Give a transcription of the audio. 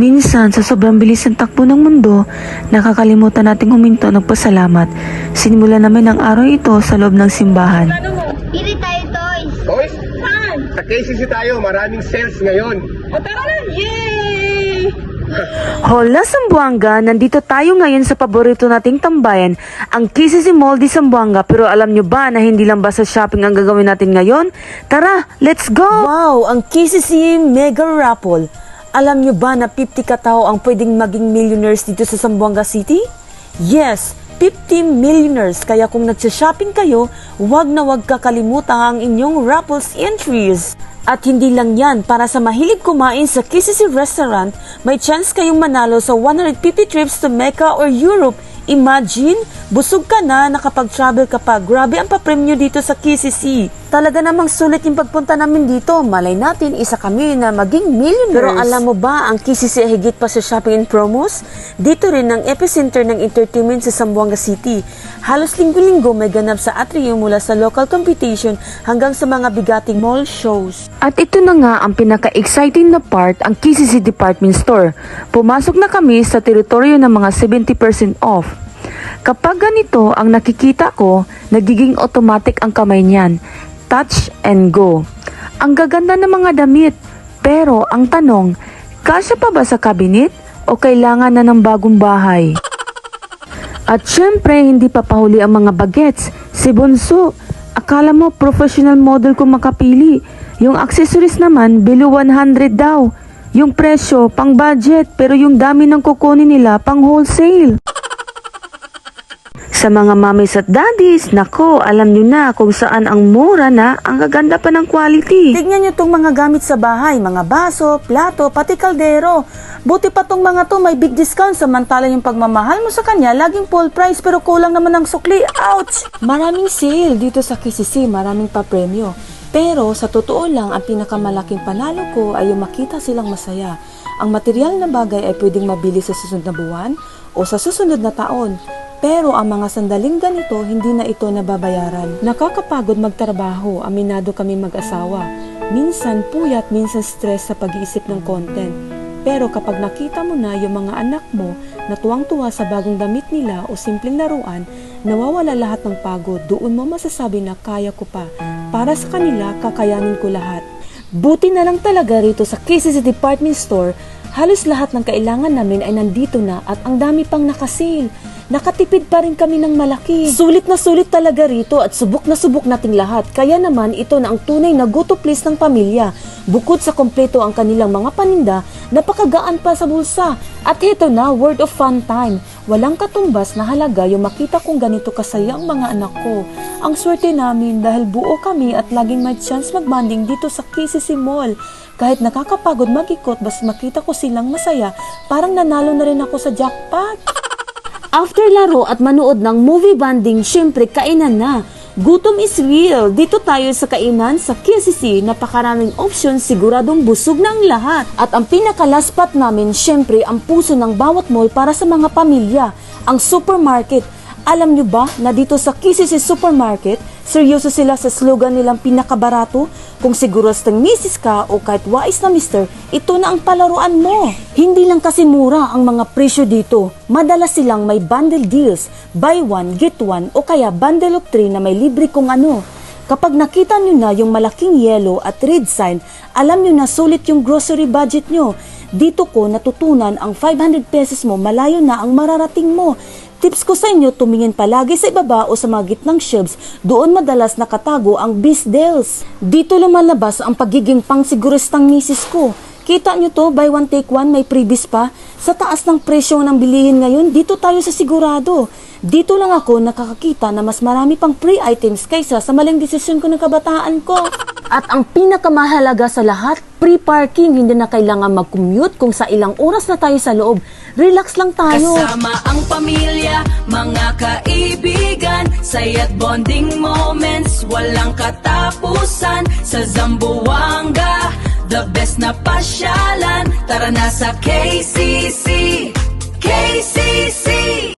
Minsan, sa sobrang bilis ng takbo ng mundo, nakakalimutan nating huminto ng pasalamat. Sinimulan namin ang araw ito sa loob ng simbahan. Pili tayo, toys. Toys? Saan? Sa KCC tayo, maraming sales ngayon. O, tara na! Yay! Hola Zamboanga, nandito tayo ngayon sa paborito nating tambayan, ang KCC Mall de Zamboanga. Pero alam nyo ba na hindi lang basta shopping ang gagawin natin ngayon? Tara, let's go! Wow, ang KCC Mega Raffle. Alam nyo ba na 50 katao ang pwedeng maging millionaires dito sa Zamboanga City? Yes, 50 millionaires. Kaya kung nagsha-shopping kayo, wag na wag kakalimutan ang inyong raffles entries. At hindi lang yan, para sa mahilig kumain sa KCC Restaurant, may chance kayong manalo sa 150 trips to Mecca or Europe. Imagine, busog ka na nakapag-travel ka pa. Grabe ang papremyo dito sa KCC. Talaga namang sulit yung pagpunta namin dito. Malay natin, isa kami na maging millionaires. Pero alam mo ba, ang KCC ay higit pa sa shopping and promos? Dito rin ang epicenter ng entertainment sa Zamboanga City. Halos linggo-linggo may ganap sa atrium mula sa local competition hanggang sa mga bigating mall shows. At ito na nga ang pinaka-exciting na part, ang KCC Department Store. Pumasok na kami sa teritoryo ng mga 70% off. Kapag ganito ang nakikita ko, nagiging automatic ang kamay niyan. Touch and go. Ang gaganda ng mga damit, pero ang tanong, kasya pa ba sa cabinet o kailangan na ng bagong bahay? At syempre, hindi pa pahuli ang mga bagets. Si Bunso, akala mo professional model kung makapili. Yung accessories naman, below 100 daw. Yung presyo, pang budget, pero yung dami ng kukunin nila, pang wholesale. Sa mga mommies at daddies, nako, alam nyo na kung saan ang mura na, ang gaganda pa ng quality. Tignan nyo tong mga gamit sa bahay, mga baso, plato, pati kaldero. Buti pa tong mga to may big discount, samantala yung pagmamahal mo sa kanya, laging full price pero kulang naman ang sukli. Ouch! Maraming sale dito sa KCC, maraming pa-premyo. Pero sa totoo lang, ang pinakamalaking panalo ko ay yung makita silang masaya. Ang material na bagay ay pwedeng mabili sa susunod na buwan o sa susunod na taon. Pero ang mga sandaling ganito, hindi na ito nababayaran. Nakakapagod magtrabaho, aminado kami mag-asawa. Minsan puyat, minsan stress sa pag-iisip ng content. Pero kapag nakita mo na yung mga anak mo na tuwang-tuwa sa bagong damit nila o simpleng laruan, nawawala lahat ng pagod. Doon mo masasabi na kaya ko pa. Para sa kanila, kakayanin ko lahat. Buti na lang talaga rito sa KCC Department Store, halos lahat ng kailangan namin ay nandito na at ang dami pang nakasale. Nakatipid pa rin kami ng malaki. Sulit na sulit talaga rito at subok na subok nating lahat. Kaya naman ito na ang tunay na go-to place ng pamilya. Bukod sa kompleto ang kanilang mga paninda, napakagaan pa sa bulsa. At ito na, word of fun time. Walang katumbas na halaga yung makita kong ganito kasaya ang mga anak ko. Ang swerte namin dahil buo kami at laging may chance mag-banding dito sa KCC Mall. Kahit nakakapagod mag-ikot, basta makita ko silang masaya, parang nanalo na rin ako sa jackpot. After laro at manood ng movie banding, syempre kainan na. Gutom is real. Dito tayo sa kainan sa KCC. Napakaraming options, siguradong busog na ang lahat. At ang pinakalaspat namin, syempre ang puso ng bawat mall para sa mga pamilya, ang supermarket. Alam nyo ba na dito sa KCC Supermarket, seryoso sila sa slogan nilang pinakabarato? Kung sigurostang misis ka o kahit wais na mister, ito na ang palaruan mo. Hindi lang kasi mura ang mga presyo dito. Madalas silang may bundle deals, buy one, get one o kaya bundle of 3 na may libre kung ano. Kapag nakita nyo na yung malaking yellow at red sign, alam nyo na sulit yung grocery budget nyo. Dito ko natutunan ang 500 pesos mo, malayo na ang mararating mo. Tips ko sa inyo, tumingin palagi sa ibaba o sa mga gitnang shelves, doon madalas nakatago ang best deals. Dito lumalabas ang pagiging pangsiguristang misis ko. Kita nyo to, buy one take one, may freebies pa. Sa taas ng presyo ng bilihin ngayon, dito tayo sa sigurado. Dito lang ako nakakakita na mas marami pang free items kaysa sa maling desisyon ko ng kabataan ko. At ang pinakamahalaga sa lahat, free parking. Hindi na kailangan mag-commute kung sa ilang oras na tayo sa loob. Relax lang tayo. Kasama ang pamilya, mga kaibigan, saya't bonding moments, walang katapusan. Sa Zamboanga, the best na pasyalan. Tara na sa KCC, KCC.